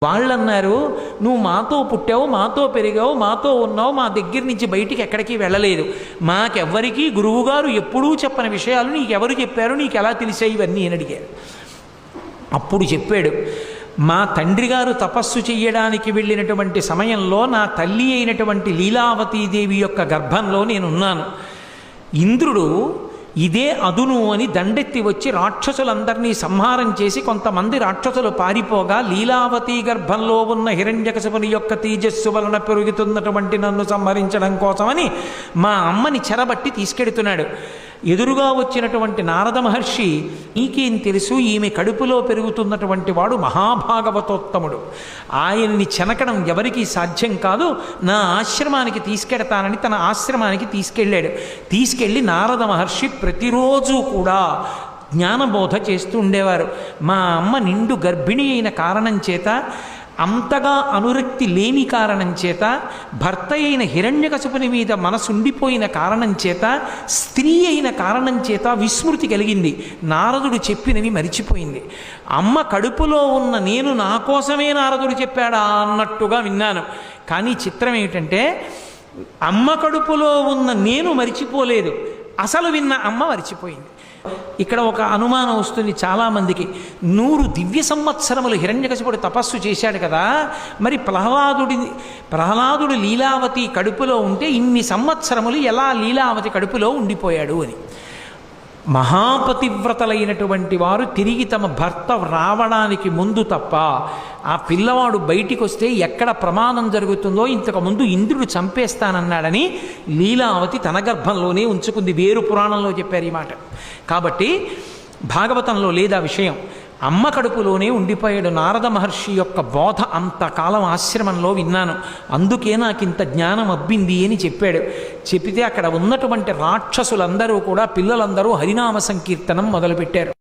వాళ్ళన్నారు, నువ్వు మాతో పుట్టావు, మాతో పెరిగావు, మాతో ఉన్నావు, మా దగ్గర నుంచి బయటికి ఎక్కడికి వెళ్ళలేదు, మాకెవ్వరికీ గురువుగారు ఎప్పుడూ చెప్పని విషయాలు నీకెవరు చెప్పారు, నీకు ఎలా తెలిసాయి ఇవన్నీ అని అడిగారు. అప్పుడు చెప్పాడు, మా తండ్రి గారు తపస్సు చెయ్యడానికి వెళ్ళినటువంటి సమయంలో నా తల్లి అయినటువంటి లీలావతీదేవి యొక్క గర్భంలో నేనున్నాను. ఇంద్రుడు ఇదే అదును అని దండెత్తి వచ్చి రాక్షసులందరినీ సంహారం చేసి కొంతమంది రాక్షసులు పారిపోగా లీలావతి గర్భంలో ఉన్న హిరణ్యకశిపుని యొక్క తేజస్సు వలన పెరుగుతున్నటువంటి నన్ను సంహరించడం కోసమని మా అమ్మని చెరబట్టి తీసుకెడుతున్నాడు. ఎదురుగా వచ్చినటువంటి నారద మహర్షి, నీకేం తెలుసు, ఈమె కడుపులో పెరుగుతున్నటువంటి వాడు మహాభాగవతోత్తముడు, ఆయన్ని చెనకడం ఎవరికీ సాధ్యం కాదు, నా ఆశ్రమానికి తీసుకెడతానని తన ఆశ్రమానికి తీసుకెళ్ళాడు. తీసుకెళ్ళి నారద మహర్షి ప్రతిరోజు కూడా జ్ఞానబోధ చేస్తూ ఉండేవారు. మా అమ్మ నిండు గర్భిణి అయిన కారణం చేత, అంతగా అనురక్తి లేని కారణం చేత, భర్త అయిన హిరణ్యకశిపుని మీద మనసుండిపోయిన కారణం చేత, స్త్రీ అయిన కారణం చేత విస్మృతి కలిగింది. నారదుడు చెప్పినవి మరిచిపోయింది. అమ్మ కడుపులో ఉన్న నేను నా కోసమే నారదుడు చెప్పాడా అన్నట్టుగా విన్నాను. కానీ చిత్రం ఏమిటంటే, అమ్మ కడుపులో ఉన్న నేను మరిచిపోలేదు, అసలు విన్న అమ్మ మరిచిపోయింది. ఇక్కడ ఒక అనుమానం వస్తుంది చాలామందికి, 100 దివ్య సంవత్సరములు హిరణ్యకశిపుడు తపస్సు చేశాడు కదా, మరి ప్రహ్లాదుడు లీలావతి కడుపులో ఉంటే ఇన్ని సంవత్సరములు ఎలా లీలావతి కడుపులో ఉండిపోయాడు అని. మహాపతివ్రతలైనటువంటి వారు తిరిగి తమ భర్త రావడానికి ముందు తప్ప ఆ పిల్లవాడు బయటికి వస్తే ఎక్కడ ప్రమాదం జరుగుతుందో, ఇంతకుముందు ఇంద్రుడు చంపేస్తానన్నాడని లీలావతి తన గర్భంలోనే ఉంచుకుంది. వేరు పురాణంలో చెప్పారు ఈ మాట. కాబట్టి భాగవతంలో లేదా విషయం, అమ్మ కడుపులోనే ఉండిపోయాడు. నారద మహర్షి యొక్క బోధ అంతకాలం ఆశ్రమంలో విన్నాను, అందుకే నాకు ఇంత జ్ఞానం అబ్బింది అని చెప్పాడు. చెప్పితే అక్కడ ఉన్నటువంటి రాక్షసులందరూ కూడా, పిల్లలందరూ హరినామ సంకీర్తనం మొదలుపెట్టారు.